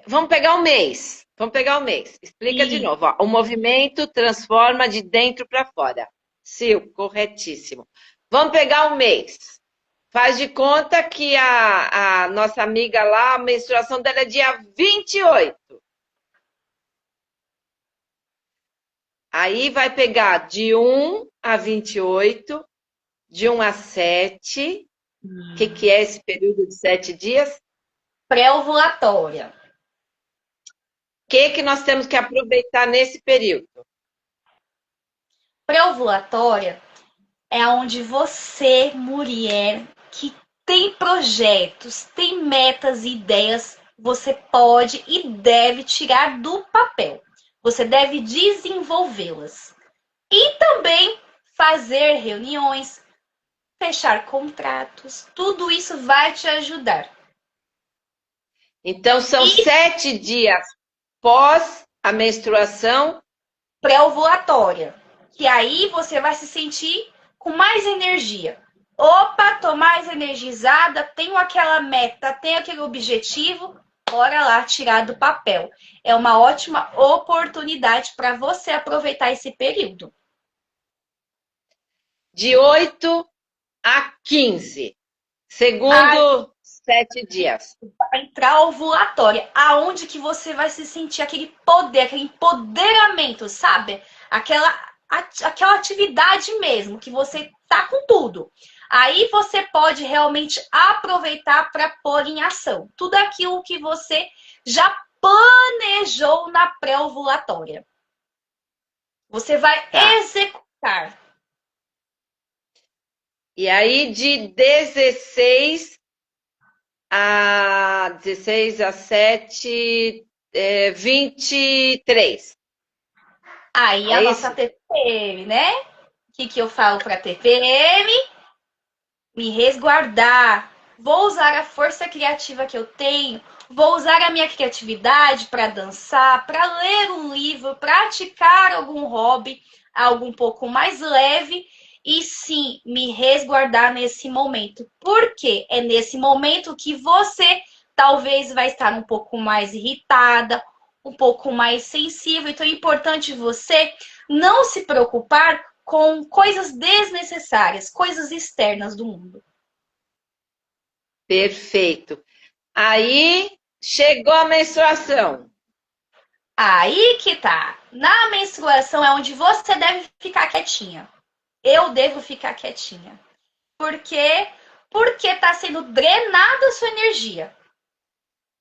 Vamos pegar um mês. Vamos pegar um mês. Explica de E novo. Ó. O movimento transforma de dentro para fora. Sil, corretíssimo. Vamos pegar um mês. Faz de conta que a nossa amiga lá, a menstruação dela é dia 28. Aí vai pegar de 1 a 28, de 1 a 7. O que é esse período de 7 dias? Pré-ovulatória. O que nós temos que aproveitar nesse período? Pré-ovulatória é onde você, mulher, que tem projetos, tem metas e ideias, você pode e deve tirar do papel. Você deve desenvolvê-las. E também fazer reuniões, fechar contratos, tudo isso vai te ajudar. Então, são E 7 dias pós a menstruação. pré-ovulatória, que aí você vai se sentir com mais energia. Opa, tô mais energizada, tenho aquela meta, tenho aquele objetivo, bora lá tirar do papel. É uma ótima oportunidade para você aproveitar esse período. De 8 a 15, segundo 7 dias. Para entrar ovulatória, aonde que você vai se sentir aquele poder, aquele empoderamento, sabe? Aquela atividade mesmo, que você tá com tudo. Aí você pode realmente aproveitar para pôr em ação tudo aquilo que você já planejou na pré-ovulatória. Você vai Tá. executar. E aí, de 16 a 7, 23. Aí É a nossa isso? TPM, né? O que eu falo para TPM? Me resguardar. Vou usar a força criativa que eu tenho, vou usar a minha criatividade para dançar, para ler um livro, praticar algum hobby, algo um pouco mais leve e sim me resguardar nesse momento. Porque é nesse momento que você talvez vai estar um pouco mais irritada, um pouco mais sensível. Então é importante você não se preocupar com coisas desnecessárias, coisas externas do mundo. Perfeito. Aí, chegou a menstruação. Aí que tá. Na menstruação é onde você deve ficar quietinha. Eu devo ficar quietinha. Por quê? Porque tá sendo drenada a sua energia.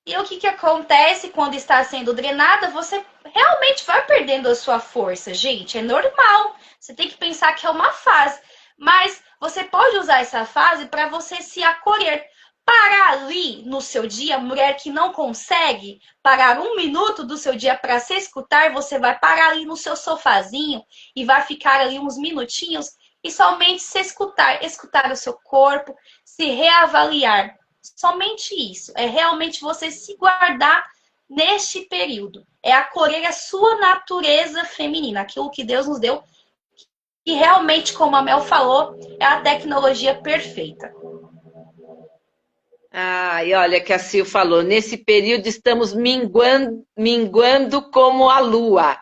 E o que acontece quando está sendo drenada? Você realmente vai perdendo a sua força, gente. É normal. Você tem que pensar que é uma fase. Mas você pode usar essa fase para você se acolher. Parar ali no seu dia, mulher que não consegue parar 1 minuto do seu dia para se escutar, você vai parar ali no seu sofazinho e vai ficar ali uns minutinhos e somente se escutar, escutar o seu corpo, se reavaliar. Somente isso. É realmente você se guardar neste período. É acolher a sua natureza feminina, aquilo que Deus nos deu. E realmente, como a Mel falou, é a tecnologia perfeita. Ah, e olha que a Sil falou, nesse período estamos minguando como a lua.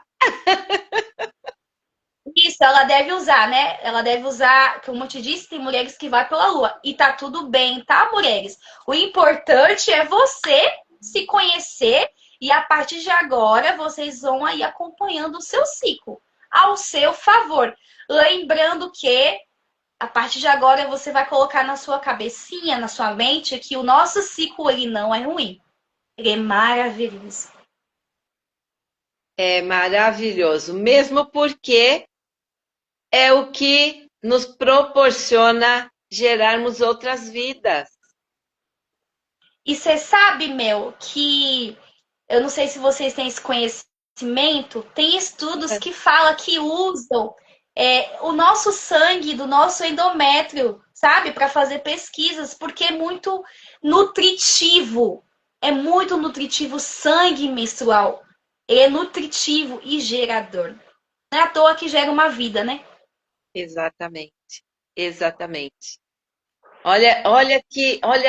Isso, ela deve usar, né? Ela deve usar, como eu te disse, tem mulheres que vai pela lua. E tá tudo bem, tá, mulheres? O importante é você se conhecer e a partir de agora vocês vão aí acompanhando o seu ciclo ao seu favor. Lembrando que a partir de agora você vai colocar na sua cabecinha, na sua mente, que o nosso ciclo ele não é ruim. Ele é maravilhoso. É maravilhoso, mesmo porque é o que nos proporciona gerarmos outras vidas. E você sabe, Mel, que eu não sei se vocês têm esse conhecimento, tem estudos que falam que usam o nosso sangue do nosso endométrio, sabe, para fazer pesquisas, porque é muito nutritivo. É muito nutritivo o sangue menstrual. Ele é nutritivo e gerador. Não é à toa que gera uma vida, né? Exatamente, exatamente. Olha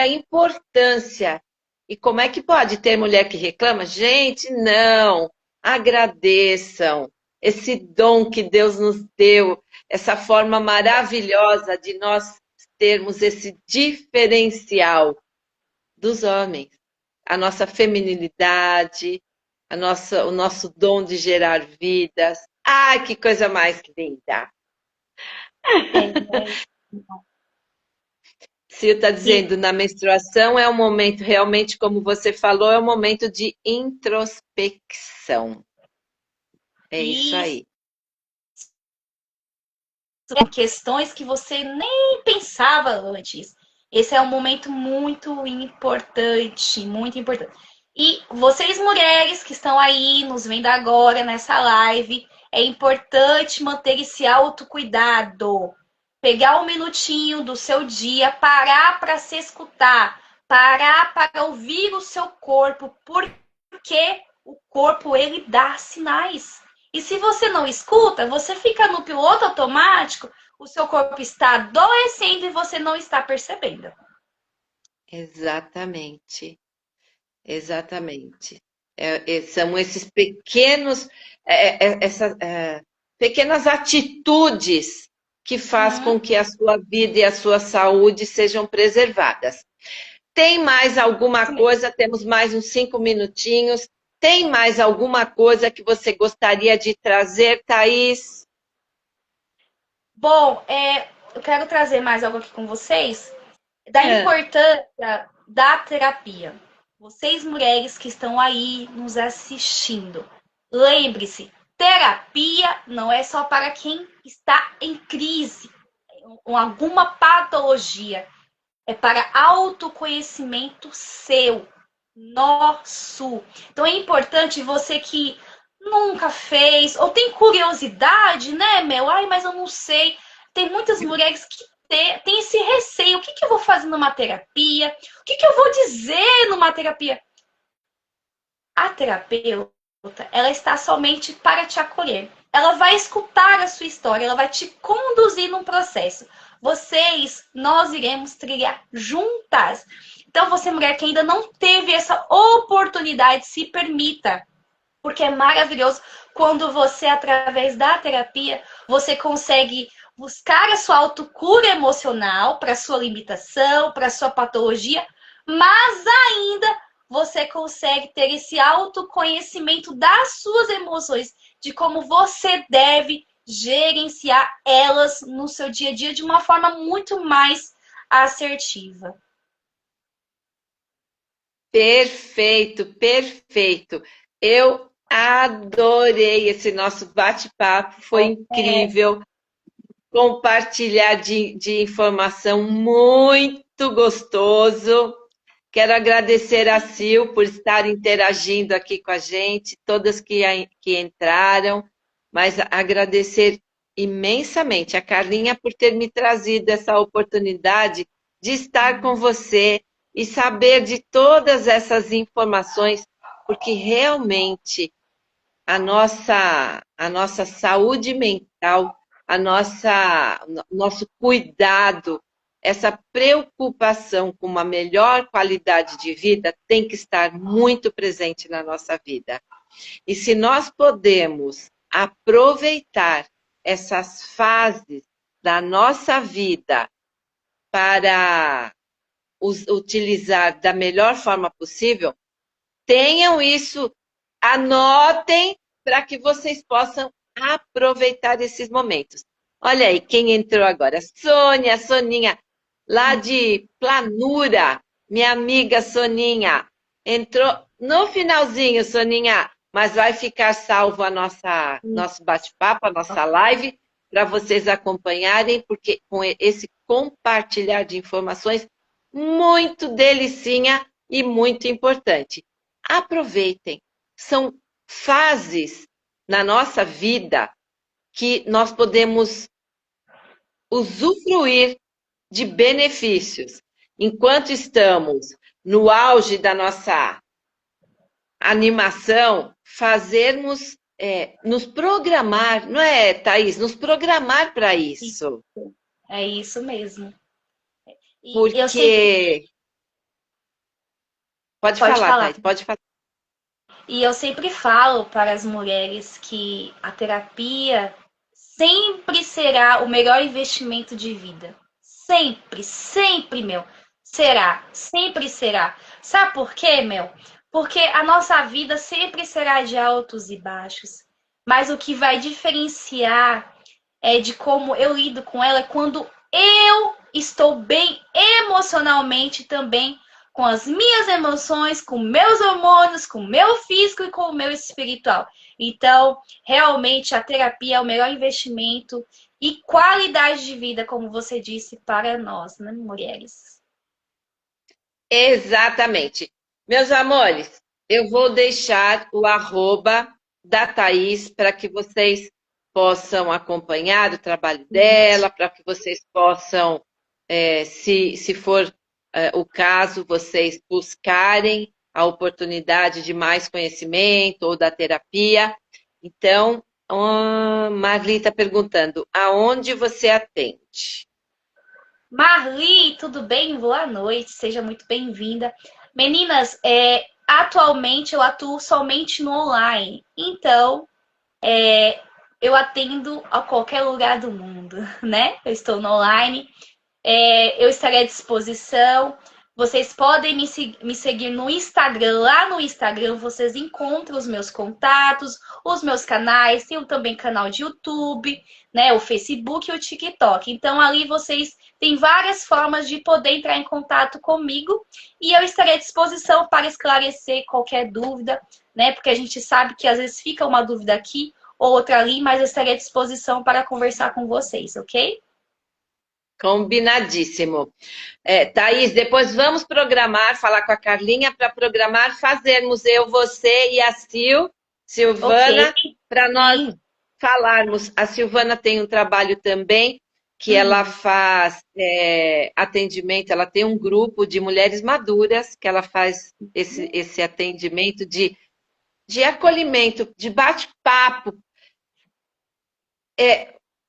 a importância. E como é que pode ter mulher que reclama? Gente, não. Agradeçam esse dom que Deus nos deu, essa forma maravilhosa de nós termos esse diferencial dos homens, a nossa feminilidade, o nosso dom de gerar vidas. Ai, que coisa mais linda. É, Sil está e, dizendo, na menstruação é um momento, realmente, como você falou, é um momento de introspecção. É isso e aí. questões que você nem pensava antes. Esse é um momento muito importante, muito importante. E vocês, mulheres que estão aí nos vendo agora nessa live, é importante manter esse autocuidado. Pegar um minutinho do seu dia, parar para se escutar, parar para ouvir o seu corpo, porque o corpo ele dá sinais. E se você não escuta, você fica no piloto automático, o seu corpo está adoecendo e você não está percebendo. Exatamente. Exatamente. São esses pequenos, essas pequenas atitudes que faz com que a sua vida e a sua saúde sejam preservadas. Tem mais alguma coisa? Temos mais uns 5 minutinhos. Tem mais alguma coisa que você gostaria de trazer, Thaís? Bom, eu quero trazer mais algo aqui com vocês da É. importância da terapia. Vocês, mulheres que estão aí nos assistindo, lembre-se, terapia não é só para quem está em crise, com alguma patologia. É para autoconhecimento seu, nosso. Então é importante você que nunca fez, ou tem curiosidade, né, Mel? Ai, mas eu não sei. Tem muitas mulheres que têm esse receio. O que eu vou fazer numa terapia? O que eu vou dizer numa terapia? A terapeuta, ela está somente para te acolher. Ela vai escutar a sua história, ela vai te conduzir num processo. Nós iremos trilhar juntas. Então, você, mulher que ainda não teve essa oportunidade, se permita. Porque é maravilhoso quando você, através da terapia, você consegue buscar a sua autocura emocional para sua limitação, para sua patologia, mas ainda você consegue ter esse autoconhecimento das suas emoções, de como você deve gerenciar elas no seu dia a dia de uma forma muito mais assertiva. Perfeito, perfeito. Eu adorei esse nosso bate-papo, foi incrível. Compartilhar de informação muito gostoso. Quero agradecer a Sil por estar interagindo aqui com a gente, todas que entraram, mas agradecer imensamente a Carlinha por ter me trazido essa oportunidade de estar com você e saber de todas essas informações, porque realmente a nossa saúde mental, nosso cuidado, essa preocupação com uma melhor qualidade de vida tem que estar muito presente na nossa vida. E se nós podemos aproveitar essas fases da nossa vida para utilizar da melhor forma possível, tenham isso, anotem para que vocês possam aproveitar esses momentos. Olha aí, quem entrou agora? Sônia, Soninha, lá de Planura, minha amiga Soninha. Entrou no finalzinho, Soninha, mas vai ficar salvo a nosso bate-papo, a nossa live, para vocês acompanharem, porque com esse compartilhar de informações, muito delicinha e muito importante. Aproveitem. São fases na nossa vida que nós podemos usufruir de benefícios. Enquanto estamos no auge da nossa animação, fazermos, nos programar, não é, Thaís? Nos programar para isso. É isso mesmo. E eu sempre Porque. Pode pode falar, falar. Thaís, pode falar. E eu sempre falo para as mulheres que a terapia sempre será o melhor investimento de vida. Sempre, sempre, meu. Será, sempre será. Sabe por quê, meu? Porque a nossa vida sempre será de altos e baixos. mas o que vai diferenciar de como eu lido com ela é quando eu estou bem emocionalmente também, com as minhas emoções, com meus hormônios, com o meu físico e com o meu espiritual. Então, realmente, a terapia é o melhor investimento e qualidade de vida, como você disse, para nós, né, mulheres? Exatamente. Meus amores, eu vou deixar o arroba da Thaís para que vocês possam acompanhar o trabalho dela, para que vocês possam, se for o caso, vocês buscarem a oportunidade de mais conhecimento ou da terapia. Então, Marli está perguntando, aonde você atende? Marli, tudo bem? Boa noite, seja muito bem-vinda. Meninas, atualmente eu atuo somente no online, então eu atendo a qualquer lugar do mundo, né? Eu estou no online, eu estarei à disposição. Vocês podem me seguir no Instagram. Lá no Instagram vocês encontram os meus contatos, os meus canais. Tenho também canal de YouTube, né? O Facebook e o TikTok. Então ali vocês têm várias formas de poder entrar em contato comigo e eu estarei à disposição para esclarecer qualquer dúvida, né? Porque a gente sabe que às vezes fica uma dúvida aqui ou outra ali, mas eu estarei à disposição para conversar com vocês, ok? Combinadíssimo. Thaís, depois vamos programar, falar com a Carlinha para programar, fazermos eu, você e a Ok, Silvana, para nós sim. falarmos. A Silvana tem um trabalho também que ela Uhum. faz atendimento, ela tem um grupo de mulheres maduras que ela faz esse atendimento de acolhimento, de bate-papo,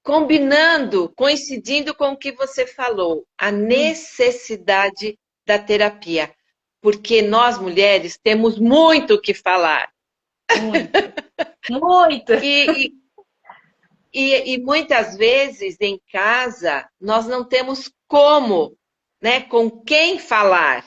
combinando, coincidindo com o que você falou, a Hum, necessidade da terapia, porque nós mulheres temos muito o que falar. muito, muito. E, e muitas vezes em casa nós não temos como, né, com quem falar.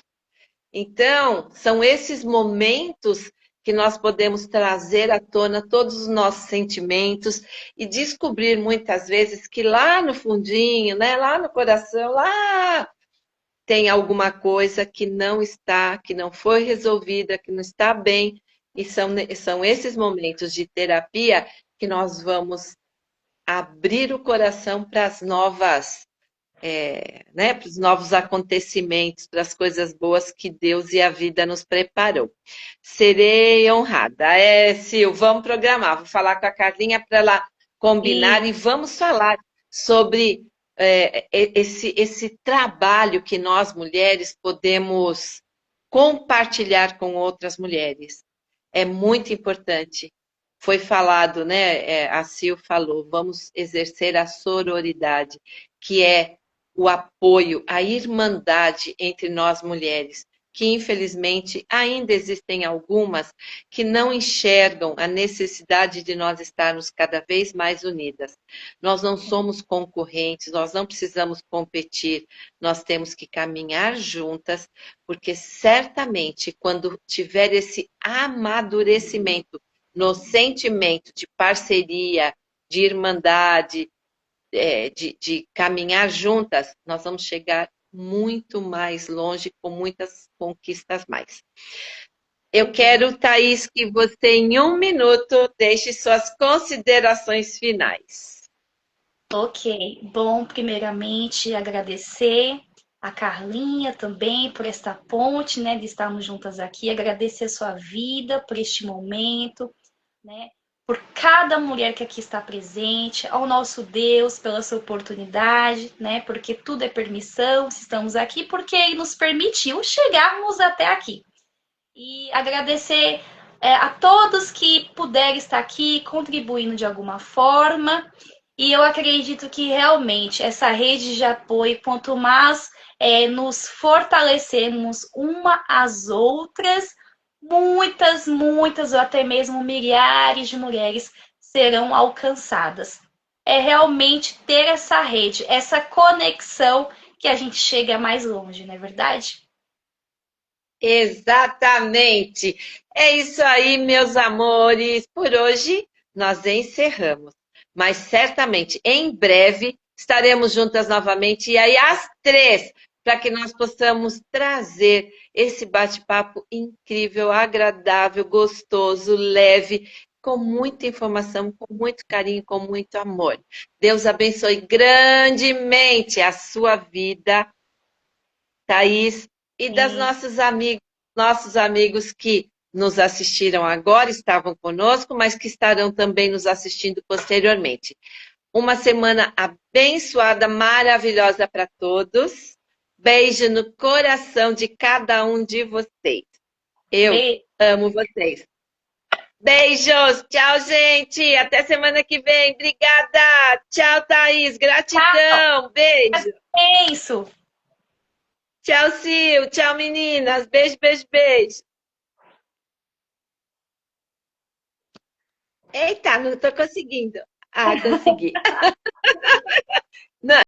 Então, são esses momentos que nós podemos trazer à tona todos os nossos sentimentos e descobrir muitas vezes que lá no fundinho, né, lá no coração, lá tem alguma coisa que não está, que não foi resolvida, que não está bem. E são esses momentos de terapia que nós vamos abrir o coração para as novas né, para os novos acontecimentos, para as coisas boas que Deus e a vida nos preparou. Serei honrada. Sil, vamos programar. Vou falar com a Carlinha para ela E combinar e vamos falar sobre esse trabalho que nós mulheres podemos compartilhar com outras mulheres. É muito importante. Foi falado, né? A Sil falou, vamos exercer a sororidade, que é o apoio, a irmandade entre nós mulheres, que infelizmente ainda existem algumas que não enxergam a necessidade de nós estarmos cada vez mais unidas. Nós não somos concorrentes, nós não precisamos competir, nós temos que caminhar juntas, porque certamente quando tiver esse amadurecimento no sentimento de parceria, de irmandade, de caminhar juntas, nós vamos chegar muito mais longe, com muitas conquistas mais. Eu legal. quero, Thaís, que você, em um minuto, deixe suas considerações finais. Ok, bom, primeiramente agradecer a Carlinha também por esta ponte, né, de estarmos juntas aqui, agradecer a sua vida por este momento, né, por cada mulher que aqui está presente, ao nosso Deus pela sua oportunidade, né, porque tudo é permissão, se estamos aqui porque Ele nos permitiu chegarmos até aqui. E agradecer a todos que puderem estar aqui contribuindo de alguma forma. E eu acredito que realmente essa rede de apoio, quanto mais nos fortalecermos uma às outras, muitas, muitas, ou até mesmo milhares de mulheres serão alcançadas. É realmente ter essa rede, essa conexão que a gente chega mais longe, não é verdade? Exatamente. É isso aí, meus amores. Por hoje nós encerramos. Mas certamente, em breve, estaremos juntas novamente. E aí, às 3, para que nós possamos trazer esse bate-papo incrível, agradável, gostoso, leve, com muita informação, com muito carinho, com muito amor. Deus abençoe grandemente a sua vida, Thaís, e das Sim. nossos amigos que nos assistiram agora, estavam conosco, mas que estarão também nos assistindo posteriormente. Uma semana abençoada, maravilhosa para todos. Beijo no coração de cada um de vocês. Eu Beijo. amo vocês. Beijos, tchau, gente. Até semana que vem. Obrigada. Tchau, Thaís. Tchau. Gratidão. Beijo. É isso. Tchau, Sil. Tchau, meninas. Beijo, beijo, beijo. Eita, não tô conseguindo. Ah, consegui. Não.